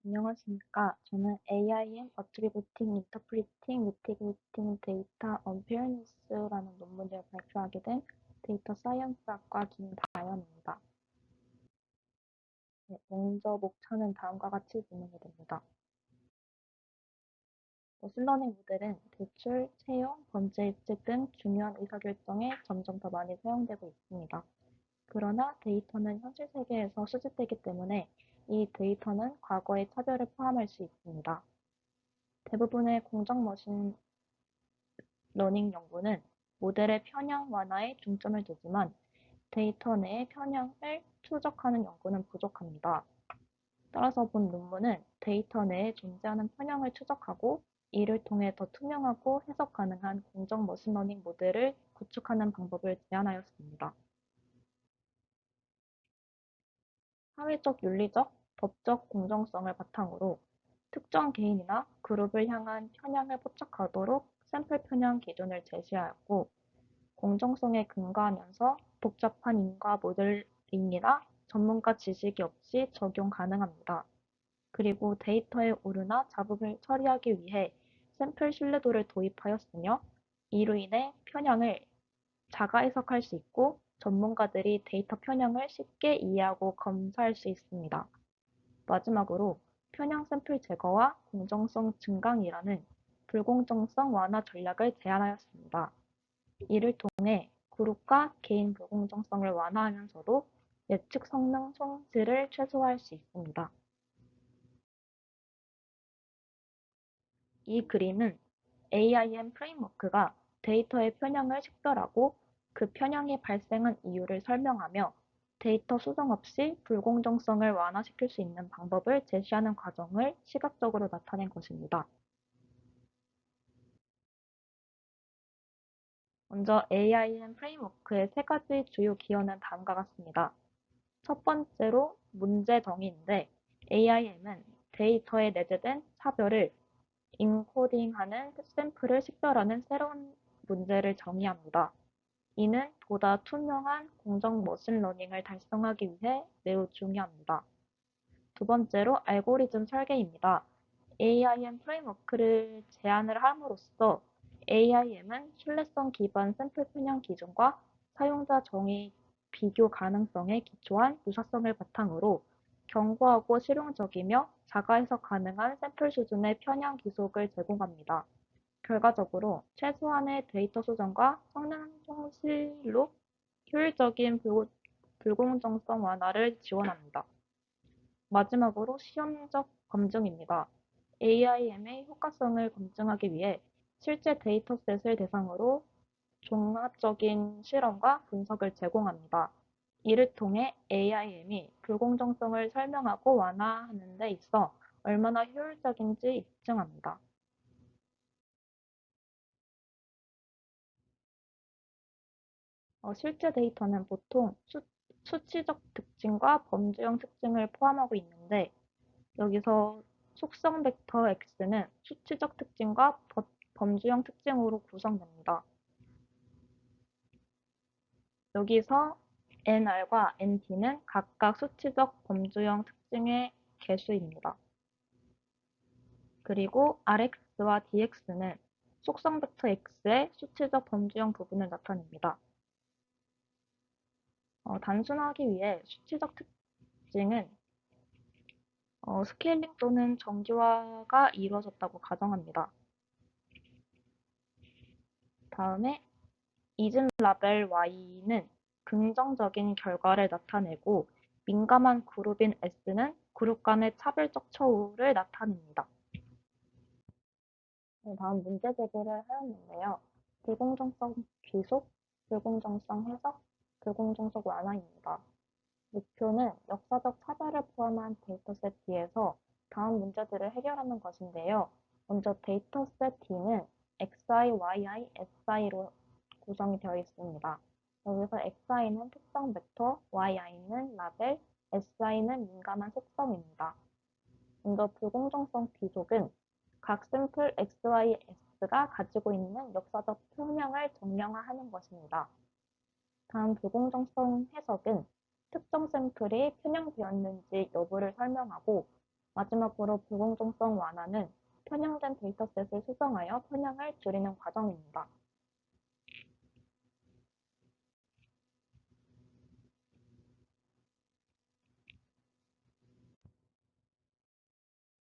안녕하십니까. 저는 AIM Attributing, Interpreting, Mitigating Data Unfairness라는 논문을 발표하게 된 데이터 사이언스학과 김다연입니다. 네, 먼저 목차는 다음과 같이 진행이 됩니다. 머신러닝 모델은 대출, 채용, 번제 예측 등 중요한 의사결정에 점점 더 많이 사용되고 있습니다. 그러나 데이터는 현실 세계에서 수집되기 때문에 이 데이터는 과거의 차별을 포함할 수 있습니다. 대부분의 공정 머신 러닝 연구는 모델의 편향 완화에 중점을 두지만 데이터 내의 편향을 추적하는 연구는 부족합니다. 따라서 본 논문은 데이터 내에 존재하는 편향을 추적하고 이를 통해 더 투명하고 해석 가능한 공정 머신러닝 모델을 구축하는 방법을 제안하였습니다. 사회적 윤리적, 법적 공정성을 바탕으로 특정 개인이나 그룹을 향한 편향을 포착하도록 샘플 편향 기준을 제시하였고, 공정성에 근거하면서 복잡한 인과 모델링이나 전문가 지식이 없이 적용 가능합니다. 그리고 데이터의 오류나 잡음을 처리하기 위해 샘플 신뢰도를 도입하였으며, 이로 인해 편향을 자가 해석할 수 있고 전문가들이 데이터 편향을 쉽게 이해하고 검사할 수 있습니다. 마지막으로 편향 샘플 제거와 공정성 증강이라는 불공정성 완화 전략을 제안하였습니다. 이를 통해 그룹과 개인 불공정성을 완화하면서도 예측 성능 손실을 최소화할 수 있습니다. 이 그림은 AIM 프레임워크가 데이터의 편향을 식별하고 그 편향이 발생한 이유를 설명하며 데이터 수정 없이 불공정성을 완화시킬 수 있는 방법을 제시하는 과정을 시각적으로 나타낸 것입니다. 먼저 AIM 프레임워크의 세 가지 주요 기여는 다음과 같습니다. 첫 번째로 문제 정의인데, AIM은 데이터에 내재된 차별을 인코딩하는 샘플을 식별하는 새로운 문제를 정의합니다. 이는 보다 투명한 공정 머신러닝을 달성하기 위해 매우 중요합니다. 두 번째로 알고리즘 설계입니다. AIM 프레임워크를 제안을 함으로써 AIM은 신뢰성 기반 샘플 편향 기준과 사용자 정의 비교 가능성에 기초한 유사성을 바탕으로 견고하고 실용적이며 자가 해석 가능한 샘플 수준의 편향 기속을 제공합니다. 결과적으로 최소한의 데이터 수정과 성능 손실로 효율적인 불공정성 완화를 지원합니다. 마지막으로 시험적 검증입니다. AIM의 효과성을 검증하기 위해 실제 데이터셋을 대상으로 종합적인 실험과 분석을 제공합니다. 이를 통해 AIM이 불공정성을 설명하고 완화하는 데 있어 얼마나 효율적인지 입증합니다. 실제 데이터는 보통 수치적 특징과 범주형 특징을 포함하고 있는데, 여기서 속성 벡터 X는 수치적 특징과 범주형 특징으로 구성됩니다. 여기서 nr과 nt는 각각 수치적 범주형 특징의 개수입니다. 그리고 rx와 dx는 속성 벡터 x의 수치적 범주형 부분을 나타냅니다. 단순화하기 위해 수치적 특징은 스케일링 또는 정기화가 이루어졌다고 가정합니다. 다음에 이즘 라벨 Y는 긍정적인 결과를 나타내고 민감한 그룹인 S는 그룹 간의 차별적 처우를 나타냅니다. 다음 문제 제기를 하였는데요. 불공정성 귀속, 불공정성 해석, 불공정성 완화입니다. 목표는 역사적 차별을 포함한 데이터셋 D에서 다음 문제들을 해결하는 것인데요. 먼저 데이터셋 D는 xi, yi, si로 구성이 되어 있습니다. 여기서 xi는 특성 벡터, yi는 라벨, si는 민감한 속성입니다. 먼저 불공정성 귀속은 각 샘플 x, y, s가 가지고 있는 역사적 표명을 정량화하는 것입니다. 다음 불공정성 해석은 특정 샘플이 편향되었는지 여부를 설명하고 마지막으로 불공정성 완화는 편향된 데이터셋을 수정하여 편향을 줄이는 과정입니다.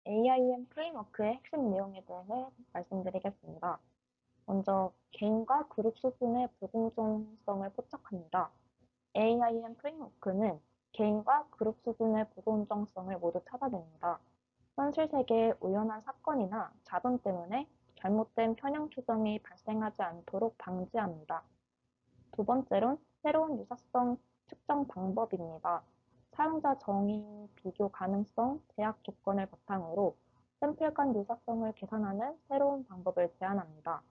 AIM 프레임워크의 핵심 내용에 대해 말씀드리겠습니다. 먼저 개인과 그룹 수준의 불공정성을 포착합니다. AIM 프레임워크는 개인과 그룹 수준의 불공정성을 모두 찾아냅니다. 현실 세계의 우연한 사건이나 자본 때문에 잘못된 편향 추정이 발생하지 않도록 방지합니다. 두 번째로는 새로운 유사성 측정 방법입니다. 사용자 정의, 비교 가능성, 제약 조건을 바탕으로 샘플 간 유사성을 계산하는 새로운 방법을 제안합니다.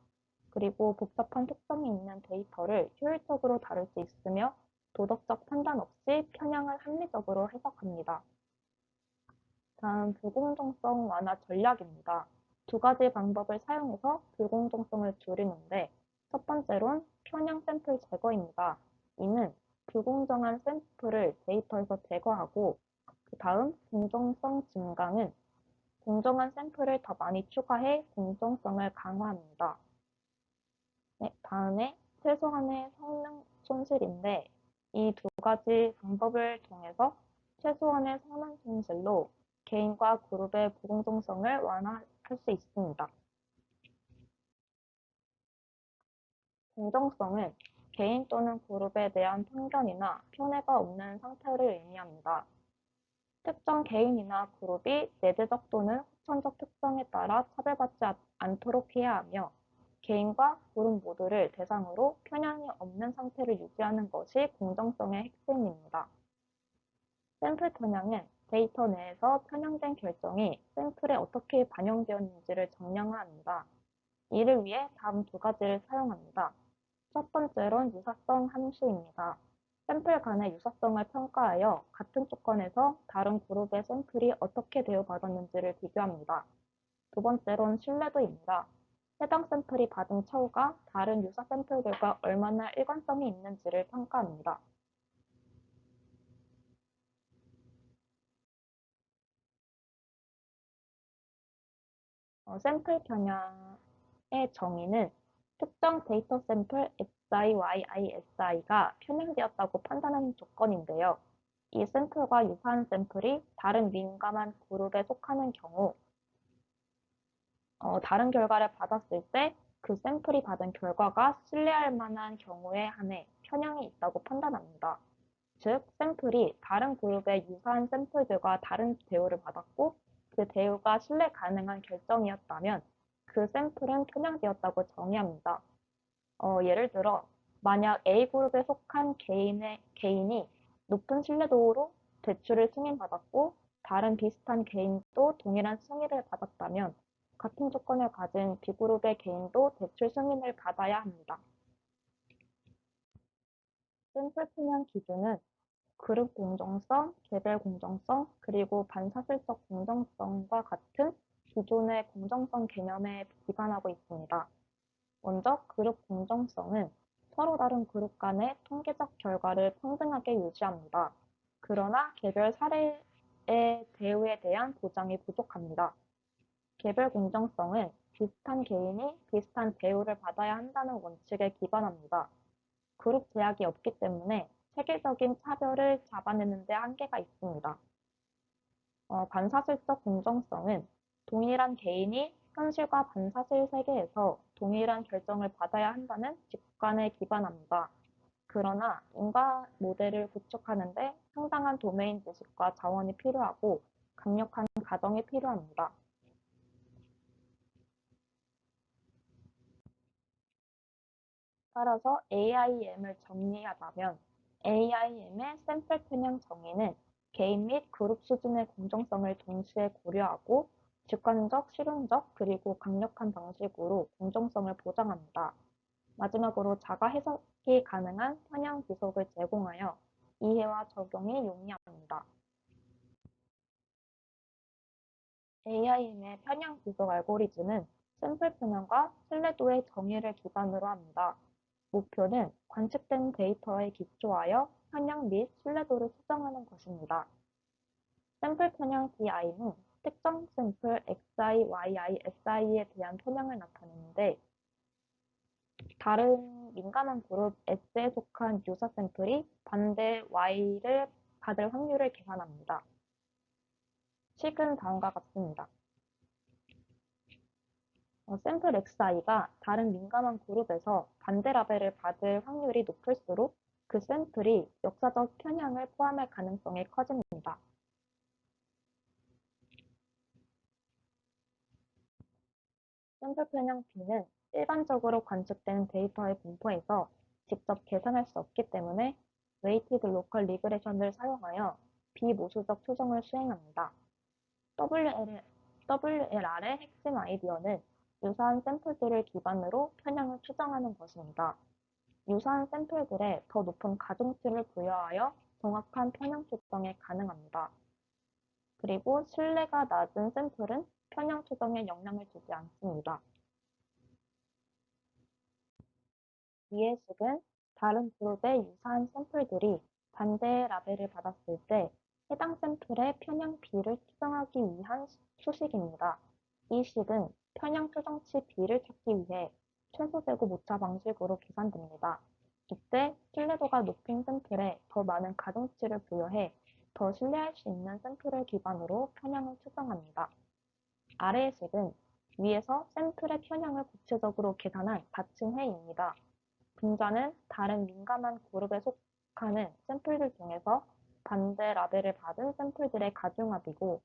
그리고 복잡한 특성이 있는 데이터를 효율적으로 다룰 수 있으며 도덕적 판단 없이 편향을 합리적으로 해석합니다. 다음 불공정성 완화 전략입니다. 두 가지 방법을 사용해서 불공정성을 줄이는데 첫 번째로는 편향 샘플 제거입니다. 이는 불공정한 샘플을 데이터에서 제거하고 그 다음 공정성 증강은 공정한 샘플을 더 많이 추가해 공정성을 강화합니다. 네, 다음에 최소한의 성능 손실인데 이 두 가지 방법을 통해서 최소한의 성능 손실로 개인과 그룹의 불공정성을 완화할 수 있습니다. 공정성은 개인 또는 그룹에 대한 편견이나 편애가 없는 상태를 의미합니다. 특정 개인이나 그룹이 내재적 또는 후천적 특성에 따라 차별받지 않도록 해야 하며 개인과 그룹 모두를 대상으로 편향이 없는 상태를 유지하는 것이 공정성의 핵심입니다. 샘플 편향은 데이터 내에서 편향된 결정이 샘플에 어떻게 반영되었는지를 정량합니다. 이를 위해 다음 두 가지를 사용합니다. 첫 번째로는 유사성 함수입니다. 샘플 간의 유사성을 평가하여 같은 조건에서 다른 그룹의 샘플이 어떻게 대우받았는지를 비교합니다. 두 번째로는 신뢰도입니다. 해당 샘플이 받은 처우가 다른 유사 샘플들과 얼마나 일관성이 있는지를 평가합니다. 샘플 편향의 정의는 특정 데이터 샘플 XIYISI가 편향되었다고 판단하는 조건인데요. 이 샘플과 유사한 샘플이 다른 민감한 그룹에 속하는 경우 다른 결과를 받았을 때 그 샘플이 받은 결과가 신뢰할 만한 경우에 한해 편향이 있다고 판단합니다. 즉, 샘플이 다른 그룹의 유사한 샘플들과 다른 대우를 받았고 그 대우가 신뢰 가능한 결정이었다면 그 샘플은 편향되었다고 정의합니다. 예를 들어 만약 A그룹에 속한 개인이 높은 신뢰도로 대출을 승인받았고 다른 비슷한 개인도 동일한 승인을 받았다면 같은 조건을 가진 B그룹의 개인도 대출 승인을 받아야 합니다. 샘플 편향 기준은 그룹 공정성, 개별 공정성, 그리고 반사실적 공정성과 같은 기존의 공정성 개념에 기반하고 있습니다. 먼저 그룹 공정성은 서로 다른 그룹 간의 통계적 결과를 평등하게 유지합니다. 그러나 개별 사례의 대우에 대한 보장이 부족합니다. 개별 공정성은 비슷한 개인이 비슷한 대우를 받아야 한다는 원칙에 기반합니다. 그룹 제약이 없기 때문에 체계적인 차별을 잡아내는 데 한계가 있습니다. 반사실적 공정성은 동일한 개인이 현실과 반사실 세계에서 동일한 결정을 받아야 한다는 직관에 기반합니다. 그러나 인과 모델을 구축하는 데 상당한 도메인 지식과 자원이 필요하고 강력한 가정이 필요합니다. 따라서 AIM을 정리하자면 AIM의 샘플 편향 정의는 개인 및 그룹 수준의 공정성을 동시에 고려하고 직관적, 실용적, 그리고 강력한 방식으로 공정성을 보장합니다. 마지막으로 자가 해석이 가능한 편향 기속을 제공하여 이해와 적용이 용이합니다. AIM의 편향 기속 알고리즘은 샘플 편향과 신뢰도의 정의를 기반으로 합니다. 목표는 관측된 데이터에 기초하여 편향 및 신뢰도를 수정하는 것입니다. 샘플 편향 BI는 특정 샘플 xi, yi, si에 대한 편향을 나타내는데 다른 민감한 그룹 S에 속한 유사 샘플이 반대 Y를 받을 확률을 계산합니다. 식은 다음과 같습니다. 샘플 XI가 다른 민감한 그룹에서 반대 라벨을 받을 확률이 높을수록 그 샘플이 역사적 편향을 포함할 가능성이 커집니다. 샘플 편향 B는 일반적으로 관측된 데이터의 분포에서 직접 계산할 수 없기 때문에 웨이티드 로컬 리그레션을 사용하여 비모수적 추정을 수행합니다. WLR의 핵심 아이디어는 유사한 샘플들을 기반으로 편향을 추정하는 것입니다. 유사한 샘플들에 더 높은 가중치를 부여하여 정확한 편향 추정에 가능합니다. 그리고 신뢰가 낮은 샘플은 편향 추정에 영향을 주지 않습니다. 위의 식은 다른 그룹의 유사한 샘플들이 반대 라벨을 받았을 때 해당 샘플의 편향 B를 추정하기 위한 수식입니다. 이 식은 편향 추정치 B를 찾기 위해 최소 제곱 오차 방식으로 계산됩니다. 이때 신뢰도가 높은 샘플에 더 많은 가중치를 부여해 더 신뢰할 수 있는 샘플을 기반으로 편향을 추정합니다. 아래의 식은 위에서 샘플의 편향을 구체적으로 계산한 닫힌 해입니다. 분자는 다른 민감한 그룹에 속하는 샘플들 중에서 반대 라벨을 받은 샘플들의 가중합이고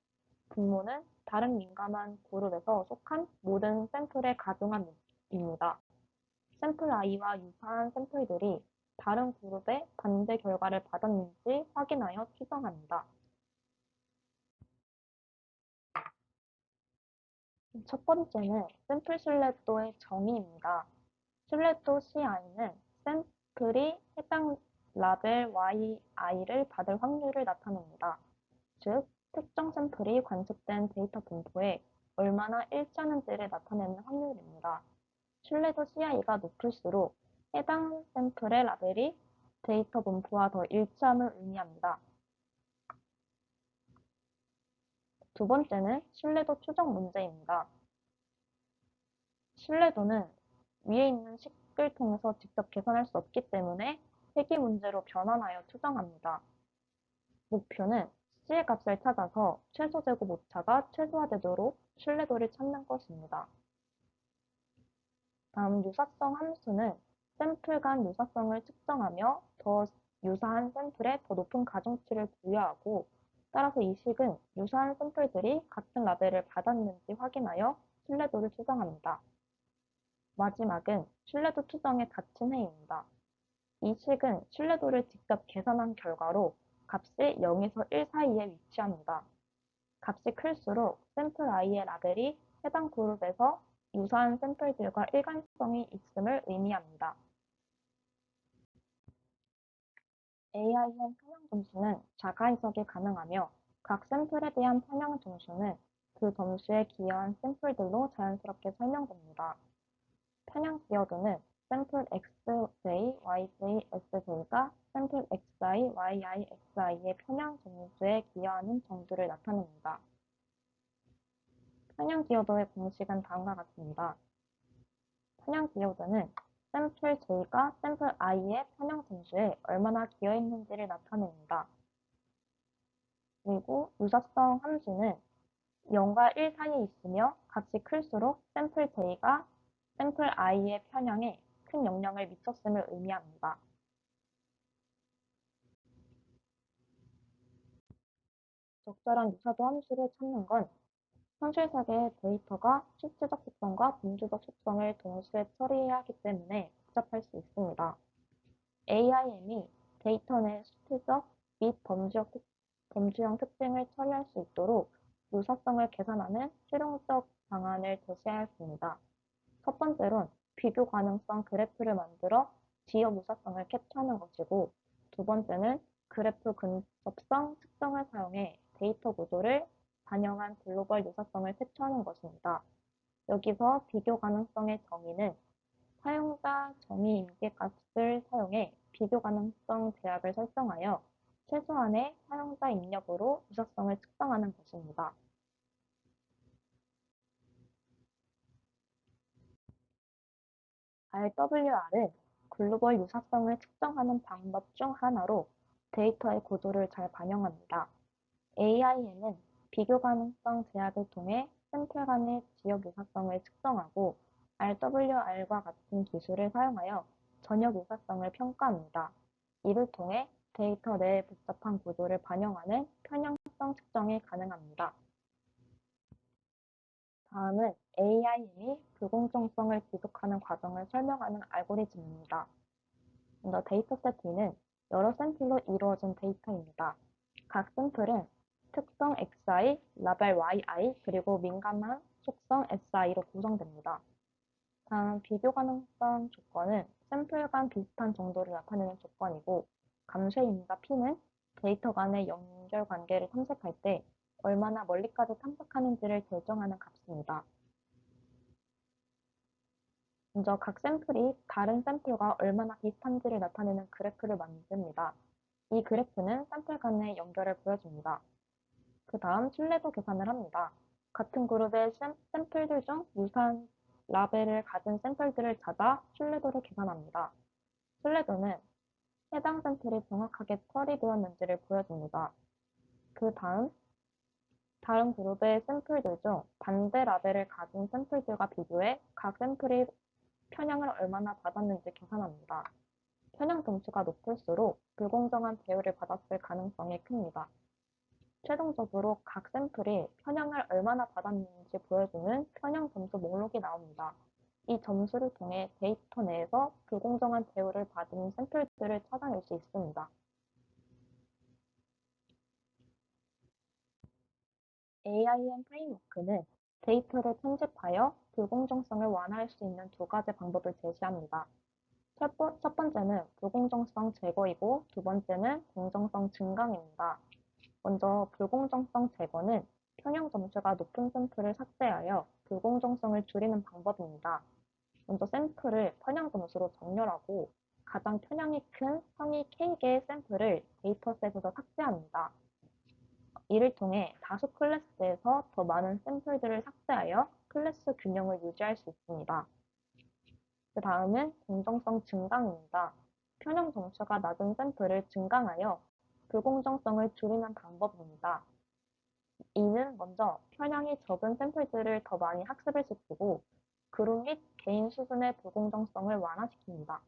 분모는 다른 민감한 그룹에서 속한 모든 샘플의 가중합입니다. 샘플 i와 유사한 샘플들이 다른 그룹의 반대 결과를 받았는지 확인하여 추정합니다. 첫 번째는 샘플 신뢰도의 정의입니다. 신뢰도 CI는 샘플이 해당 라벨 yi를 받을 확률을 나타냅니다. 즉, 특정 샘플이 관측된 데이터 분포에 얼마나 일치하는지를 나타내는 확률입니다. 신뢰도 CI가 높을수록 해당 샘플의 라벨이 데이터 분포와 더 일치함을 의미합니다. 두 번째는 신뢰도 추정 문제입니다. 신뢰도는 위에 있는 식을 통해서 직접 계산할 수 없기 때문에 회귀 문제로 변환하여 추정합니다. 목표는 C의 값을 찾아서 최소 제곱 오차가 최소화되도록 신뢰도를 찾는 것입니다. 다음 유사성 함수는 샘플 간 유사성을 측정하며 더 유사한 샘플에 더 높은 가중치를 부여하고 따라서 이 식은 유사한 샘플들이 같은 라벨을 받았는지 확인하여 신뢰도를 추정합니다. 마지막은 신뢰도 추정의 닫힌 해입니다. 이 식은 신뢰도를 직접 계산한 결과로 값이 0에서 1 사이에 위치합니다. 값이 클수록 샘플 i의 라벨이 해당 그룹에서 유사한 샘플들과 일관성이 있음을 의미합니다. AI형 편향 점수는 자가 해석이 가능하며 각 샘플에 대한 편향 점수는 그 점수에 기여한 샘플들로 자연스럽게 설명됩니다. 편향 기여도는 샘플 xj, yj, sj가 샘플 xi, yi, xi의 편향 점수에 기여하는 정도를 나타냅니다. 편향 기여도의 공식은 다음과 같습니다. 편향 기여도는 샘플 j가 샘플 i의 편향 점수에 얼마나 기여했는지를 나타냅니다. 그리고 유사성 함수는 0과 1 사이에 있으며 값이 클수록 샘플 j가 샘플 i의 편향에 큰 영향을 미쳤음을 의미합니다. 적절한 유사도 함수를 찾는 건 현실 세계의 데이터가 실제적 속성과 범주적 속성을 동시에 처리해야 하기 때문에 복잡할 수 있습니다. AIM이 데이터 내 수치적 및 범주형 특징을 처리할 수 있도록 유사성을 계산하는 실용적 방안을 제시해야 했습니다. 첫 번째론 비교 가능성 그래프를 만들어 지역 유사성을 캡처하는 것이고 두 번째는 그래프 근접성 측정을 사용해 데이터 구조를 반영한 글로벌 유사성을 캡처하는 것입니다. 여기서 비교 가능성의 정의는 사용자 정의 임계값을 사용해 비교 가능성 제약을 설정하여 최소한의 사용자 입력으로 유사성을 측정하는 것입니다. RWR은 글로벌 유사성을 측정하는 방법 중 하나로 데이터의 구조를 잘 반영합니다. AIM은 비교 가능성 제약을 통해 샘플 간의 지역 유사성을 측정하고 RWR과 같은 기술을 사용하여 전역 유사성을 평가합니다. 이를 통해 데이터 내의 복잡한 구조를 반영하는 편향성 측정이 가능합니다. 다음은 AIM이 불공정성을 지속하는 과정을 설명하는 알고리즘입니다. 먼저 데이터셋 D는 여러 샘플로 이루어진 데이터입니다. 각 샘플은 특성 xi, 라벨 yi, 그리고 민감한 속성 si로 구성됩니다. 다음 비교 가능성 조건은 샘플 간 비슷한 정도를 나타내는 조건이고, 감쇄 임자 p는 데이터 간의 연결 관계를 탐색할 때 얼마나 멀리까지 탐색하는지를 결정하는 값입니다. 먼저 각 샘플이 다른 샘플과 얼마나 비슷한지를 나타내는 그래프를 만듭니다. 이 그래프는 샘플 간의 연결을 보여줍니다. 그 다음 신뢰도 계산을 합니다. 같은 그룹의 샘플들 중 유사한 라벨을 가진 샘플들을 찾아 신뢰도를 계산합니다. 신뢰도는 해당 샘플이 정확하게 처리되었는지를 보여줍니다. 그 다음 다른 그룹의 샘플들 중 반대 라벨을 가진 샘플들과 비교해 각 샘플이 편향을 얼마나 받았는지 계산합니다. 편향 점수가 높을수록 불공정한 대우를 받았을 가능성이 큽니다. 최종적으로 각 샘플이 편향을 얼마나 받았는지 보여주는 편향 점수 목록이 나옵니다. 이 점수를 통해 데이터 내에서 불공정한 대우를 받은 샘플들을 찾아낼 수 있습니다. AIM 프레임워크는 데이터를 편집하여 불공정성을 완화할 수 있는 두 가지 방법을 제시합니다. 첫 번째는 불공정성 제거이고 두 번째는 공정성 증강입니다. 먼저 불공정성 제거는 편향 점수가 높은 샘플을 삭제하여 불공정성을 줄이는 방법입니다. 먼저 샘플을 편향 점수로 정렬하고 가장 편향이 큰 상위 K개의 샘플을 데이터셋에서 삭제합니다. 이를 통해 다수 클래스에서 더 많은 샘플들을 삭제하여 클래스 균형을 유지할 수 있습니다. 그 다음은 공정성 증강입니다. 편향 점수가 낮은 샘플을 증강하여 불공정성을 줄이는 방법입니다. 이는 먼저 편향이 적은 샘플들을 더 많이 학습을 시키고 그룹 및 개인 수준의 불공정성을 완화시킵니다.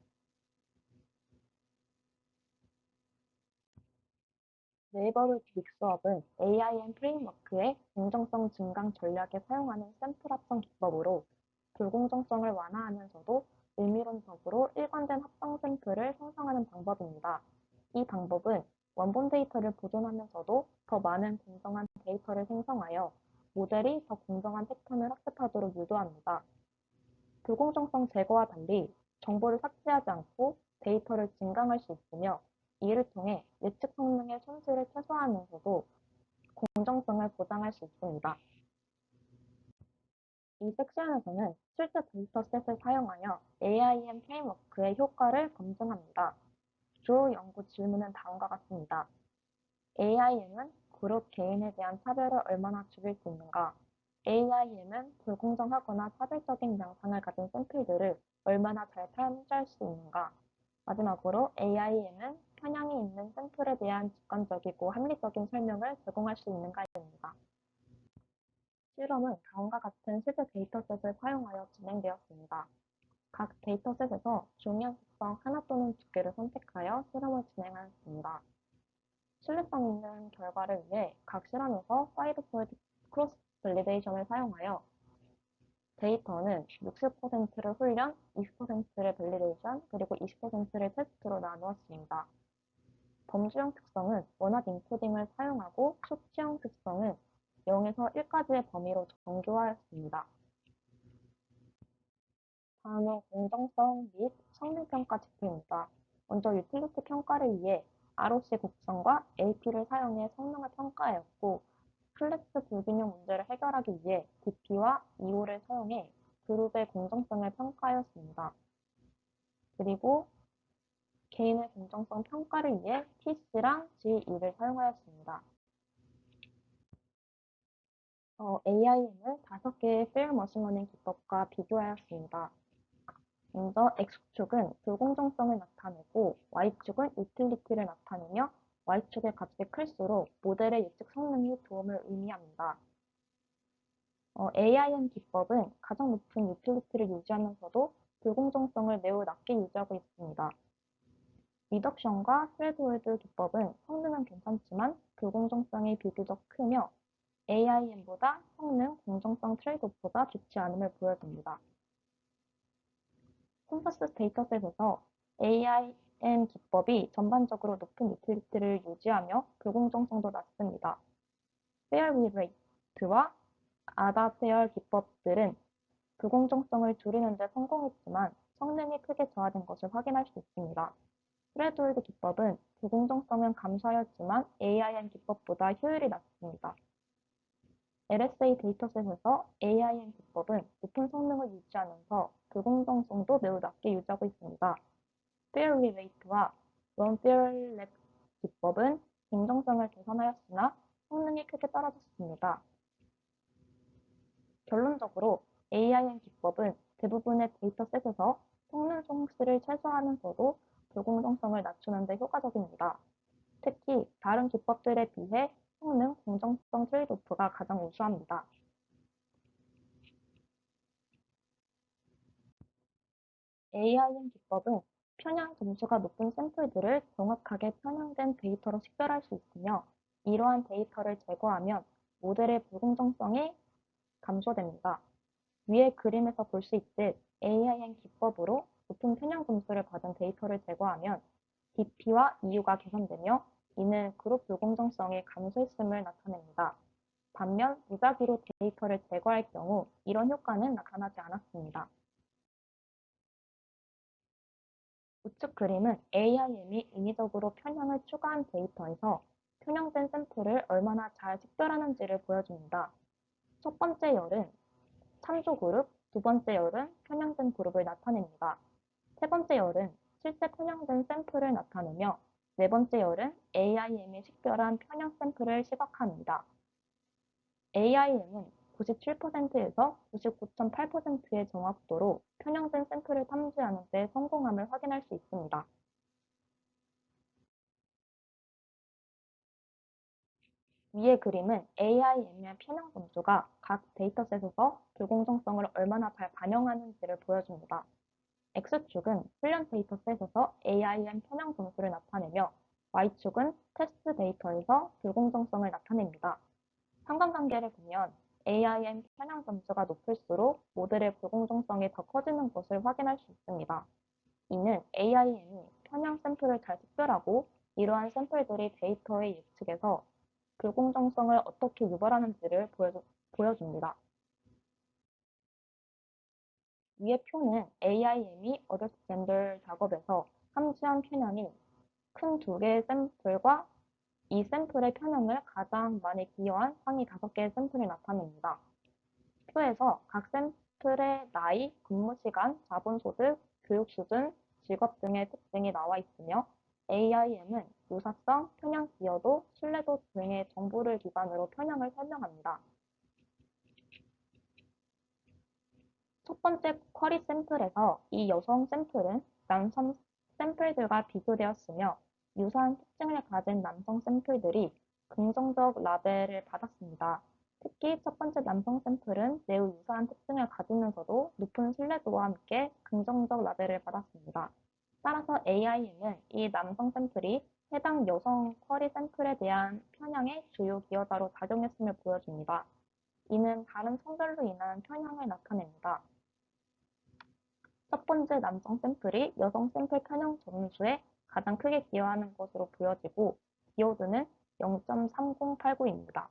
네이버드 믹스업은 AIM 프레임워크의 공정성 증강 전략에 사용하는 샘플 합성 기법으로 불공정성을 완화하면서도 의미론적으로 일관된 합성 샘플을 생성하는 방법입니다. 이 방법은 원본 데이터를 보존하면서도 더 많은 공정한 데이터를 생성하여 모델이 더 공정한 패턴을 학습하도록 유도합니다. 불공정성 제거와 달리 정보를 삭제하지 않고 데이터를 증강할 수 있으며 이를 통해 예측 성능의 손실을 최소화하면서도 공정성을 보장할 수 있습니다. 이 섹션에서는 실제 데이터셋을 사용하여 AIM 프레임워크의 효과를 검증합니다. 주요 연구 질문은 다음과 같습니다. AIM은 그룹 개인에 대한 차별을 얼마나 줄일 수 있는가? AIM은 불공정하거나 차별적인 양상을 가진 샘플들을 얼마나 잘 편집할 수 있는가? 마지막으로 AIM은 편향이 있는 샘플에 대한 직관적이고 합리적인 설명을 제공할 수 있는가입니다. 실험은 다음과 같은 실제 데이터셋을 사용하여 진행되었습니다. 각 데이터셋에서 중요한 특성 하나 또는 두 개를 선택하여 실험을 진행하였습니다. 신뢰성 있는 결과를 위해 각 실험에서 사이드 포인트 크로스 밸리데이션을 사용하여 데이터는 60%를 훈련, 20%를 밸리데이션, 그리고 20%를 테스트로 나누었습니다. 범주형 특성은 원합 인코딩을 사용하고 수치형 특성은 0에서 1까지의 범위로 정교화하였습니다. 다음은 공정성 및 성능평가 지표입니다. 먼저 유틸리티 평가를 위해 ROC 곡선과 AP를 사용해 성능을 평가하였고 클래스 불균형 문제를 해결하기 위해 DP와 EO를 사용해 그룹의 공정성을 평가하였습니다. 그리고 개인의 공정성 평가를 위해 TC랑 G2를 사용하였습니다. AIM을 5개의 페어 머신러닝 기법과 비교하였습니다. 먼저 X축은 불공정성을 나타내고 Y축은 유틸리티를 나타내며 Y축의 값이 클수록 모델의 예측 성능이 도움을 의미합니다. AIM 기법은 가장 높은 유틸리티를 유지하면서도 불공정성을 매우 낮게 유지하고 있습니다. 리덕션과 스레드홀드 기법은 성능은 괜찮지만 불공정성이 비교적 크며 AIM보다 성능, 공정성 트레이드오프가 좋지 않음을 보여줍니다. 콘서스 데이터셋에서 AIM 기법이 전반적으로 높은 유틸리티를 유지하며 불공정성도 낮습니다. 페어리 레이트와 아다 페어 기법들은 불공정성을 줄이는 데 성공했지만 성능이 크게 저하된 것을 확인할 수 있습니다. 스레드홀드 기법은 불공정성은 감소하였지만 AIM 기법보다 효율이 낮습니다. LSA 데이터셋에서 AIM 기법은 높은 성능을 유지하면서 불공정성도 매우 낮게 유지하고 있습니다. Failure Rate와 Non-Failure Rate 기법은 공정성을 개선하였으나 성능이 크게 떨어졌습니다. 결론적으로 AIM 기법은 대부분의 데이터셋에서 성능 손실을 최소화하면서도 불공정성을 낮추는 데 효과적입니다. 특히 다른 기법들에 비해 성능, 공정성 트레이드오프가 가장 우수합니다. AIM 기법은 편향 점수가 높은 샘플들을 정확하게 편향된 데이터로 식별할 수 있으며 이러한 데이터를 제거하면 모델의 불공정성이 감소됩니다. 위의 그림에서 볼 수 있듯 AIM 기법으로 높은 편향 점수를 받은 데이터를 제거하면 DP와 EU가 개선되며 이는 그룹 불공정성이 감소했음을 나타냅니다. 반면 무작위로 데이터를 제거할 경우 이런 효과는 나타나지 않았습니다. 우측 그림은 AIM이 인위적으로 편향을 추가한 데이터에서 편향된 샘플을 얼마나 잘 식별하는지를 보여줍니다. 첫 번째 열은 참조 그룹, 두 번째 열은 편향된 그룹을 나타냅니다. 세 번째 열은 실제 편향된 샘플을 나타내며 네 번째 열은 AIM이 식별한 편향 샘플을 시각화합니다. AIM은 97%에서 99.8%의 정확도로 편향된 샘플을 탐지하는 데 성공함을 확인할 수 있습니다. 위의 그림은 AIM의 편향 점수가 각 데이터셋에서 불공정성을 얼마나 잘 반영하는지를 보여줍니다. X축은 훈련 데이터셋에서 AIM 편향 점수를 나타내며 Y축은 테스트 데이터에서 불공정성을 나타냅니다. 상관관계를 보면 AIM 편향 점수가 높을수록 모델의 불공정성이 더 커지는 것을 확인할 수 있습니다. 이는 AIM이 편향 샘플을 잘 식별하고 이러한 샘플들이 데이터의 예측에서 불공정성을 어떻게 유발하는지를 보여줍니다. 위의 표는 AIM이 어댑트 작업에서 함수한 편향이 큰 두 개의 샘플과 이 샘플의 편향을 가장 많이 기여한 상위 5개의 샘플을 나타냅니다. 표에서 각 샘플의 나이, 근무 시간, 자본소득, 교육 수준, 직업 등의 특징이 나와 있으며 AIM은 유사성, 편향 기여도, 신뢰도 등의 정보를 기반으로 편향을 설명합니다. 첫 번째 쿼리 샘플에서 이 여성 샘플은 남성 샘플들과 비교되었으며 유사한 특징을 가진 남성 샘플들이 긍정적 라벨을 받았습니다. 특히 첫 번째 남성 샘플은 매우 유사한 특징을 가지면서도 높은 신뢰도와 함께 긍정적 라벨을 받았습니다. 따라서 AI는 이 남성 샘플이 해당 여성 쿼리 샘플에 대한 편향의 주요 기여자로 작용했음을 보여줍니다. 이는 다른 성별로 인한 편향을 나타냅니다. 첫 번째 남성 샘플이 여성 샘플 편향 점수에 가장 크게 기여하는 것으로 보여지고 기여도는 0.3089입니다.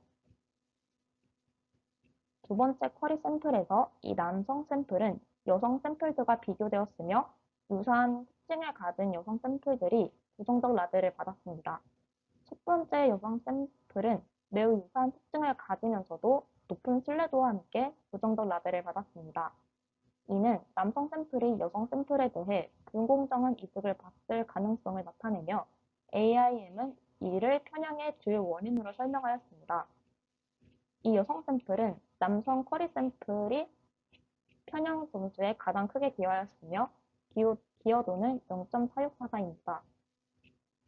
두 번째 쿼리 샘플에서 이 남성 샘플은 여성 샘플들과 비교되었으며 유사한 특징을 가진 여성 샘플들이 부정적 라벨을 받았습니다. 첫 번째 여성 샘플은 매우 유사한 특징을 가지면서도 높은 신뢰도와 함께 부정적 라벨을 받았습니다. 이는 남성 샘플이 여성 샘플에 대해 불공정한 이득을 봤을 가능성을 나타내며 AIM은 이를 편향의 주요 원인으로 설명하였습니다. 이 여성 샘플은 남성 쿼리 샘플이 편향 점수에 가장 크게 기여하였으며 기여도는 0.464입니다.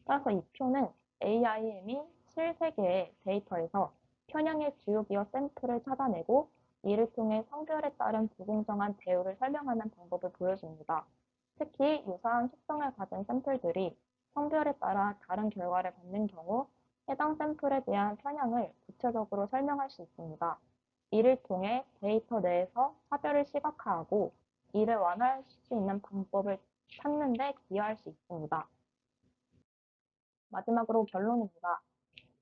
따라서 이 표는 AIM이 실세계의 데이터에서 편향의 주요 기어 샘플을 찾아내고 이를 통해 성별에 따른 불공정한 대우를 설명하는 방법을 보여줍니다. 특히 유사한 속성을 가진 샘플들이 성별에 따라 다른 결과를 받는 경우 해당 샘플에 대한 편향을 구체적으로 설명할 수 있습니다. 이를 통해 데이터 내에서 차별을 시각화하고 이를 완화할 수 있는 방법을 찾는 데 기여할 수 있습니다. 마지막으로 결론입니다.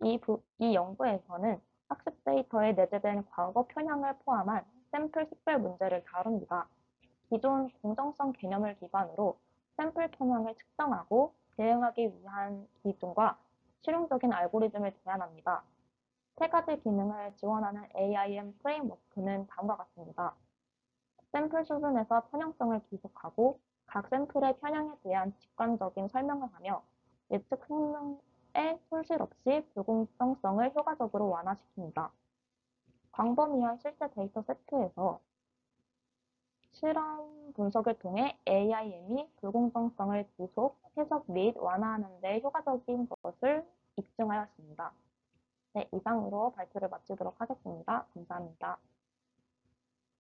이 연구에서는 학습 데이터에 내재된 과거 편향을 포함한 샘플 식별 문제를 다룹니다. 기존 공정성 개념을 기반으로 샘플 편향을 측정하고 대응하기 위한 기준과 실용적인 알고리즘을 제안합니다. 세 가지 기능을 지원하는 AIM 프레임워크는 다음과 같습니다. 샘플 수준에서 편향성을 기록하고 각 샘플의 편향에 대한 직관적인 설명을 하며 예측 성능의 손실 없이 불공정성을 효과적으로 완화시킵니다. 광범위한 실제 데이터 세트에서 실험 분석을 통해 AIM이 불공정성을 지속, 해석 및 완화하는 데 효과적인 것을 입증하였습니다. 네, 이상으로 발표를 마치도록 하겠습니다. 감사합니다.